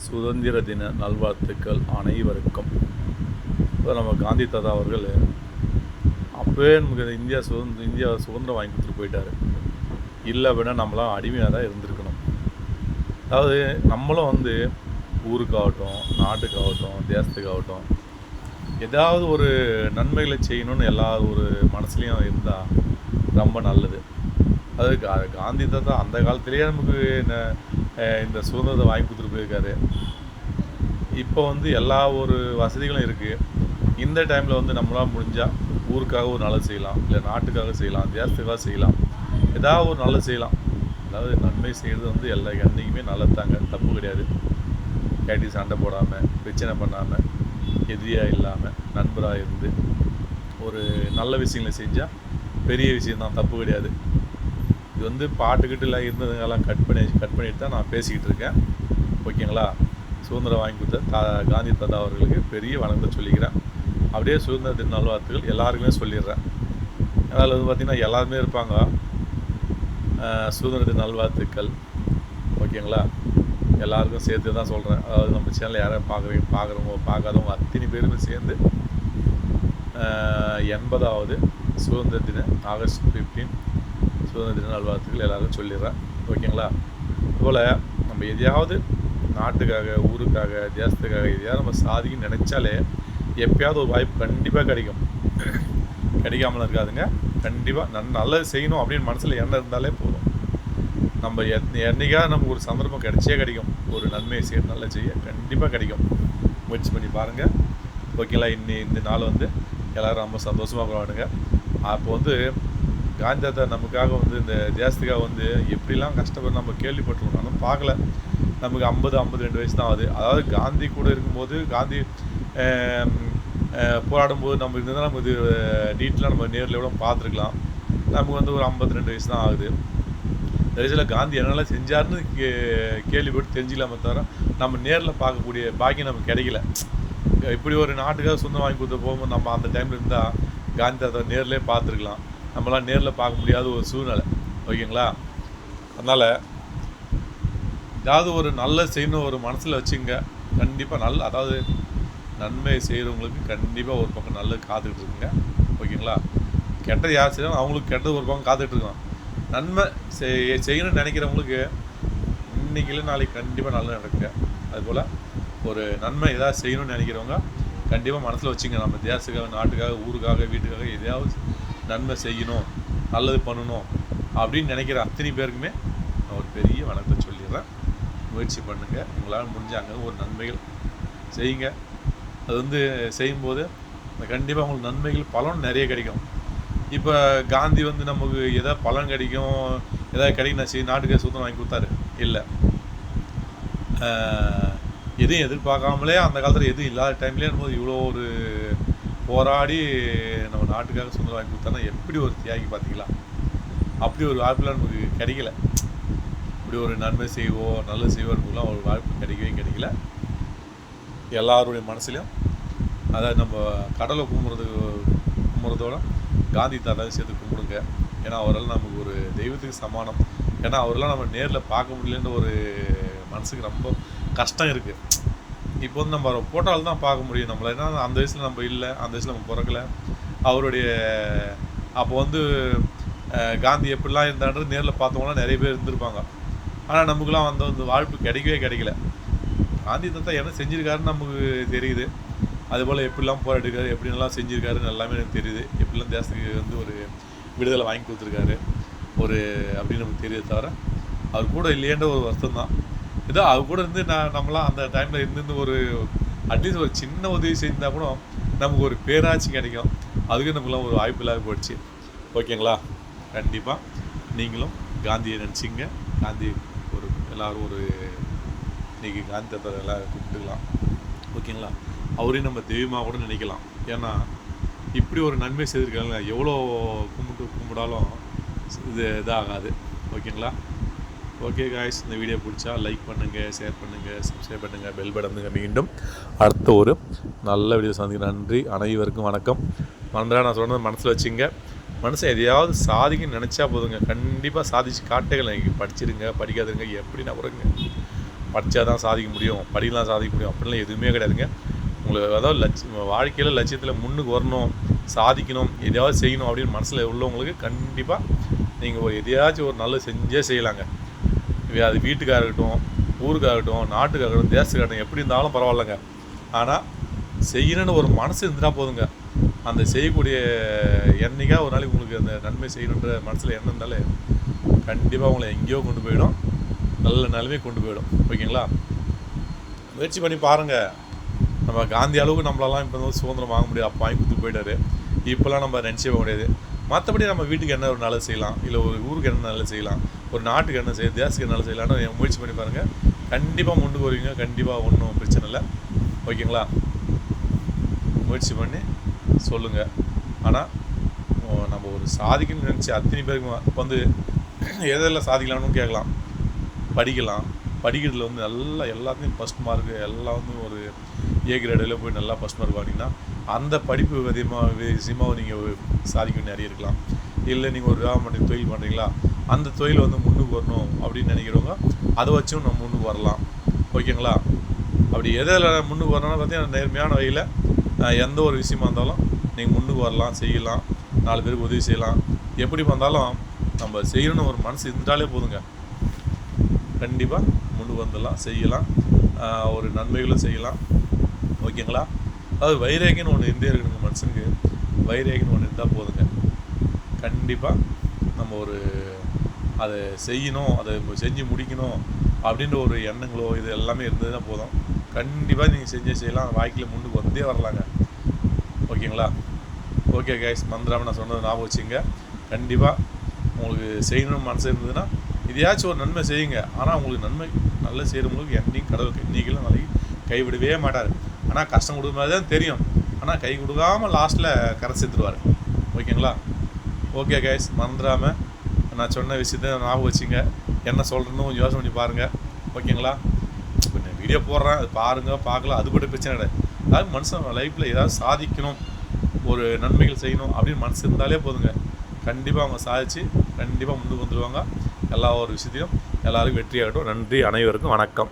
சுதந்திர தின நல்வாழ்த்துக்கள் அனைவருக்கும். இப்போ நம்ம காந்தி தாத்தா அவர்கள் அப்போவே நமக்கு இந்தியா சுதந்திரம் வாங்கி கொடுத்துட்டு போயிட்டார். இல்லை அப்படின்னா நம்மளாம் அடிமையாக தான் இருந்திருக்கணும். அதாவது நம்மளும் ஊருக்காகட்டும், நாட்டுக்காகட்டும், தேசத்துக்காகட்டும் ஏதாவது ஒரு நன்மைகளை செய்யணும்னு எல்லா ஒரு மனசுலையும் இருந்தால் ரொம்ப நல்லது. அது காந்தி தாத்தா அந்த காலத்திலேயே நமக்கு இந்த சுதந்திரத்தை வாங்கி கொடுத்துட்டு போயிருக்காரு. இப்போ எல்லா ஒரு வசதிகளும் இருக்குது. இந்த டைமில் நம்மளால் முடிஞ்சால் ஊருக்காக ஒரு நல்லது செய்யலாம், இல்லை நாட்டுக்காக செய்யலாம், தேசத்துக்காக செய்யலாம், ஏதாவது ஒரு நல்லது செய்யலாம். அதாவது நன்மை செய்கிறது எல்லா என்றைக்குமே நல்லது தாங்க, தப்பு கிடையாது. கேட்டி சண்டை போடாமல், பிரச்சனை பண்ணாமல், எதிரியாக இல்லாமல், நண்பராக இருந்து ஒரு நல்ல விஷயங்களை செஞ்சால் பெரிய விஷயந்தான், தப்பு கிடையாது. இது பாட்டுக்கிட்டுலாம் இருந்ததுங்கெல்லாம் கட் பண்ணிட்டு தான் நான் பேசிக்கிட்டு இருக்கேன். ஓகேங்களா? சுதந்திரம் வாங்கி கொடுத்த காந்தி தாத்தா அவர்களுக்கு பெரிய வணக்கத்தை சொல்லிக்கிறேன். அப்படியே சுதந்திர தின நல்வாழ்த்துக்கள் எல்லாருக்குமே சொல்லிடுறேன். அதில் பார்த்திங்கன்னா எல்லாருமே இருப்பாங்க. சுதந்திர தின நல்வாழ்த்துக்கள். ஓகேங்களா? எல்லாருக்கும் சேர்த்து தான் சொல்கிறேன். அதாவது நம்ம சேனலில் யாரையும் பார்க்காதவங்க அத்தனை பேருமே சேர்ந்து 80வது சுதந்திர தின ஆகஸ்ட் 15 சுதந்திர தின நல்வாழ்த்துக்கள் எல்லாருக்கும் சொல்லிடுறேன். ஓகேங்களா? அதுபோல் நம்ம எதையாவது நாட்டுக்காக, ஊருக்காக, தேசத்துக்காக எதையாவது நம்ம சாதிக்கணும்னு நினச்சாலே எப்போயாவது ஒரு வாய்ப்பு கண்டிப்பாக கிடைக்கும். கிடைக்காமல் இருக்காதுங்க. கண்டிப்பாக நல்லது செய்யணும் அப்படின்னு மனசில் எண்ணம் இருந்தாலே போதும். நம்ம என்றைக்காவது நமக்கு ஒரு சந்தர்ப்பம் கிடைக்கும். ஒரு நன்மையை செய்ய, நல்லா செய்ய கண்டிப்பாக கிடைக்கும். முயற்சி பண்ணி பாருங்கள். ஓகேங்களா? இந்த நாள் எல்லோரும் ரொம்ப சந்தோஷமாக கொண்டாடுங்க. அப்போ காந்தி தாத்தா நமக்காக இந்த தேசத்துக்காக எப்படிலாம் கஷ்டப்பட்டு நம்ம கேள்விப்பட்டிருக்கோம். ஆனால் பார்க்கல. நமக்கு 52 வயசு தான் ஆகுது. அதாவது காந்தி கூட இருக்கும்போது, காந்தி போராடும்போது நம்ம இருந்தால் நம்ம இது டீட்டெயிலாக நம்ம நேரில் கூட பார்த்துருக்கலாம். நமக்கு ஒரு 52 வயசு தான் ஆகுது. வயசில் காந்தி என்னெல்லாம் செஞ்சார்னு கேள்விப்பட்டு தெரிஞ்சிக்கலாமே தவிர நம்ம நேரில் பார்க்கக்கூடிய பாக்கியம் நமக்கு கிடைக்கல. இப்படி ஒரு நாட்டுக்காக சொந்தம் வாங்கி கொடுத்த போகும்போது நம்ம அந்த டைமில் இருந்தால் காந்தி தாத்தா நேரிலே பார்த்துருக்கலாம். நம்மளாம் நேரில் பார்க்க முடியாத ஒரு சூழ்நிலை. ஓகேங்களா? அதனால் ஏதாவது ஒரு நல்ல செய்யணும் ஒரு மனசில் வச்சுங்க. கண்டிப்பாக அதாவது நன்மை செய்கிறவங்களுக்கு கண்டிப்பாக ஒரு பக்கம் நல்லது காத்துக்கிட்டு இருக்குங்க. ஓகேங்களா? கெட்டது யார் செய்யணும், அவங்களுக்கு கெட்டது ஒரு பக்கம் காத்துட்ருக்கோம். நன்மை செய்யணும்னு நினைக்கிறவங்களுக்கு இன்றைக்கில நாளைக்கு கண்டிப்பாக நல்லது நடக்குங்க. அதுபோல் ஒரு நன்மை எதாவது செய்யணும்னு நினைக்கிறவங்க கண்டிப்பாக மனசில் வச்சுங்க. நம்ம தேசத்துக்காக, நாட்டுக்காக, ஊருக்காக, வீட்டுக்காக எதையாவது நன்மை செய்யணும், நல்லது பண்ணணும் அப்படின்னு நினைக்கிற அத்தனை பேருக்குமே நான் ஒரு பெரிய வணக்கத்தை சொல்லிடுறேன். முயற்சி பண்ணுங்கள். உங்களால் முடிஞ்சாங்க ஒரு நன்மைகள் செய்யுங்க. அது செய்யும்போது கண்டிப்பாக உங்களுக்கு நன்மைகள் பலன் நிறைய கிடைக்கும். இப்போ காந்தி நமக்கு எதாவது பலன் கிடைக்கும், எதாவது கிடைக்கும் நாட்டுக்கு சுதந்திரம் வாங்கி கொடுத்தாரு இல்லை. எதையும் எதிர்பார்க்காமலே அந்த காலத்தில் எதுவும் இல்லாத டைம்லேயே நம்ம இவ்வளோ ஒரு போராடி நம்ம நாட்டுக்காக சுதந்திரம் வாங்கி கொடுத்தானா எப்படி ஒரு தியாகி பார்த்திங்களா? அப்படி ஒரு வாய்ப்புலாம் நமக்கு கிடைக்கல. இப்படி ஒரு நன்மை செய்வோம், நல்லது செய்வோம்லாம் ஒரு வாய்ப்பு கிடைக்கல. எல்லாருடைய மனசுலையும் அதாவது நம்ம கடலை கும்பிட்றதோட காந்தி தாத்தாவை சேர்த்து கும்பிடுங்க. ஏன்னா அவரெல்லாம் நமக்கு ஒரு தெய்வத்துக்கு சமானம். ஏன்னா அவரெல்லாம் நம்ம நேரில் பார்க்க முடியலன்ற ஒரு மனசுக்கு ரொம்ப கஷ்டம் இருக்குது. இப்போ நம்ம ஃபோட்டோவில் தான் பார்க்க முடியும் நம்மளை. ஏன்னா அந்த வயசில் நம்ம இல்லை, அந்த வயசில் நம்ம பிறக்கலை. அவருடைய அப்போ காந்தி எப்படிலாம் இருந்தான்றது நேரில் பார்த்தவங்களாம் நிறைய பேர் இருந்திருப்பாங்க. ஆனால் நமக்குலாம் அந்த வாய்ப்பு கிடைக்கல. காந்தி தாத்தா என்ன செஞ்சுருக்காருன்னு நமக்கு தெரியுது. அதுபோல் எப்படிலாம் போராடிருக்காரு, எப்படிலாம் செஞ்சுருக்காருன்னு எல்லாமே எனக்கு தெரியுது. எப்படிலாம் தேசத்துக்கு ஒரு விடுதலை வாங்கி கொடுத்துருக்காரு ஒரு அப்படின்னு நமக்கு தெரியுது. தவிர அவர் கூட இல்லையன்ற ஒரு வருத்தம் தான். ஏதோ அவர் கூட நம்மளாம் அந்த டைமில் இருந்து ஒரு அட்லீஸ்ட் ஒரு சின்ன உதவி செஞ்சால் கூட நமக்கு ஒரு பேராட்சி கிடைக்கும். அதுக்கு நமக்குலாம் ஒரு வாய்ப்பு இல்லாத போயிடுச்சு. ஓகேங்களா? கண்டிப்பாக நீங்களும் காந்தியை நினச்சிங்க. காந்தி எல்லோரும் இன்றைக்கி காந்தி தாத்தா எல்லாம் கும்பிட்டுக்கலாம். ஓகேங்களா? அவரையும் நம்ம தெய்வமாக கூட நினைக்கலாம். ஏன்னா இப்படி ஒரு நன்மை செய்திருக்காங்க. எவ்வளோ கும்பிடாலும் இதாகாது. ஓகேங்களா? ஓகே காய்ஸ், இந்த வீடியோ பிடிச்சா லைக் பண்ணுங்கள், ஷேர் பண்ணுங்கள், சப்ஸ்கிரைப் பண்ணுங்கள், பெல் பட்டனுங்க. மீண்டும் அடுத்த ஒரு நல்ல வீடியோ சந்திக்க நன்றி. அனைவருக்கும் வணக்கம். நான் சொன்னது மனசில் வச்சுங்க. மனுஷன் எதையாவது சாதிக்கணும்னு நினச்சா போதுங்க, கண்டிப்பாக சாதிச்சு காட்டுகள். படிச்சிருங்க, படிக்காதுங்க, எப்படின்னா கூடங்க படித்தா தான் சாதிக்க முடியும், படிக்கலாம் சாதிக்க முடியும் அப்படிலாம் எதுவுமே கிடையாதுங்க. உங்களுக்கு அதாவது வாழ்க்கையில் லட்சியத்தில் முன்னுக்கு வரணும், சாதிக்கணும், எதையாவது செய்யணும் அப்படின்னு மனசில் உள்ளவங்களுக்கு கண்டிப்பாக நீங்கள் எதையாச்சும் ஒரு நல்லது செஞ்சே செய்யலாங்க. அது வீட்டுக்காக இருக்கட்டும், ஊருக்காக இருக்கட்டும், நாட்டுக்காக இருக்கட்டும், தேசத்துக்காக இருக்கட்டும், எப்படி இருந்தாலும் பரவாயில்லைங்க. ஆனால் செய்யணுன்னு ஒரு மனசு இருந்துட்டால் போதுங்க. அந்த செய்யக்கூடிய என்னைக்காக ஒரு நாளைக்கு உங்களுக்கு அந்த நன்மை செய்யணுன்ற மனசில் எண்ணம் இருந்தாலே கண்டிப்பாக உங்களை எங்கேயோ கொண்டு போயிடும், நல்ல நிலைமையை கொண்டு போயிடும். ஓகேங்களா? முயற்சி பண்ணி பாருங்கள். நம்ம காந்தி அளவுக்கு நம்மளெல்லாம் இப்போ வந்து சுதந்திரம் வாங்க முடியாது, அப்போ வாங்கி கொடுத்து போயிட்டாரு. இப்போல்லாம் நம்ம நினச்சே முடியாது. மற்றபடி நம்ம வீட்டுக்கு என்ன ஒரு நல்லது செய்யலாம், இல்லை ஒரு ஊருக்கு என்ன நல்லது செய்யலாம், ஒரு நாட்டுக்கு என்ன செய்ய, தேசத்துக்கு என்ன நல்லது செய்யலாம்னு முயற்சி பண்ணி பாருங்கள். கண்டிப்பாக முன்னுக்கு வருவீங்க. கண்டிப்பாக ஒன்றும் பிரச்சனை இல்லை. ஓகேங்களா? முயற்சி பண்ணி சொல்லுங்கள். ஆனால் நம்ம ஒரு சாதிக்கணும்னு நினச்சி அத்தனை பேருக்கு வந்து எதெல்லாம் சாதிக்கலாம்னு கேட்கலாம். படிக்கலாம், படிக்கிறதுல வந்து நல்லா எல்லாத்துலேயும் ஃபஸ்ட் மார்க்கு, எல்லாம் வந்து ஒரு ஏ கிரேடில் போய் நல்லா ஃபஸ்ட் மார்க் வாங்கினீங்கன்னா அந்த படிப்பு விஷயமாக நீங்கள் சாதிக்க நிறைய இருக்கலாம். இல்லை நீங்கள் ஒரு வியாபாரம் பண்ணி தொழில் பண்ணுறீங்களா, அந்த தொழில் வந்து முன்னுக்கு வரணும் அப்படின்னு நினைக்கிறவங்க அதை வச்சும் நம்ம முன்னுக்கு வரலாம். ஓகேங்களா? அப்படி எதில் முன்னுக்கு வரணும்னு பார்த்தீங்கன்னா நேர்மையான வகையில் எந்த ஒரு விஷயமா இருந்தாலும் நீங்கள் முன்னுக்கு வரலாம், செய்யலாம், 4 பேருக்கு உதவி செய்யலாம். எப்படி வந்தாலும் நம்ம செய்யணும்னு ஒரு மனசு இருந்துட்டாலே போதுங்க. கண்டிப்பாக முன்னுக்கு வந்துடலாம், செய்யலாம், ஒரு நன்மைகளும் செய்யலாம். ஓகேங்களா? அதாவது வைரேகின்னு ஒன்று இருந்தே இருக்கணுங்க. மனுஷனுக்கு வைரேகின்னு ஒன்று இருந்தால் போதுங்க. கண்டிப்பாக நம்ம ஒரு அதை செய்யணும், அதை செஞ்சு முடிக்கணும் அப்படின்ற ஒரு எண்ணங்களோ இது எல்லாமே இருந்ததுன்னா போதும். கண்டிப்பாக நீங்கள் செஞ்சே செய்யலாம், வாழ்க்கையில் முன்னுக்கு வந்தே வரலாங்க. ஓகேங்களா? ஓகே கைஸ், மந்திராம நான் சொன்னது ஞாபகம் வச்சுங்க. கண்டிப்பாக உங்களுக்கு செய்யணும்னு மனசு இருந்ததுன்னா இதையாச்சும் ஒரு நன்மை செய்யுங்க. ஆனால் உங்களுக்கு நன்மை நல்லா செய்கிறவங்களுக்கு என்னையும் கடவுள் இன்றைக்கெல்லாம் நாளைக்கு கைவிடவே மாட்டார். ஆனால் கஷ்டம் கொடுக்குற மாதிரி தான் தெரியும், ஆனால் கை கொடுக்காமல் லாஸ்ட்டில் கரை சேர்த்துருவார். ஓகேங்களா? ஓகே கைஸ், மறந்துடாமல் நான் சொன்ன விஷயத்த ஞாபகம் வச்சுங்க. என்ன சொல்கிறேன்னு கொஞ்சம் யோசனை பண்ணி பாருங்கள். ஓகேங்களா? இப்போ நான் வீடியோ போடுறேன், அது பாருங்கள், பார்க்கலாம், அது கூட பிரச்சனை கிடையாது. அதாவது மனுஷன் லைஃப்பில் ஏதாவது சாதிக்கணும், ஒரு நன்மைகள் செய்யணும் அப்படின்னு மனசு இருந்தாலே போதுங்க. கண்டிப்பாக அவங்க சாதித்து கண்டிப்பாக முன்னுக்கு வந்துடுவாங்க. எல்லா ஒரு விஷயத்தையும் எல்லாருக்கும் வெற்றியாகட்டும். நன்றி, அனைவருக்கும் வணக்கம்.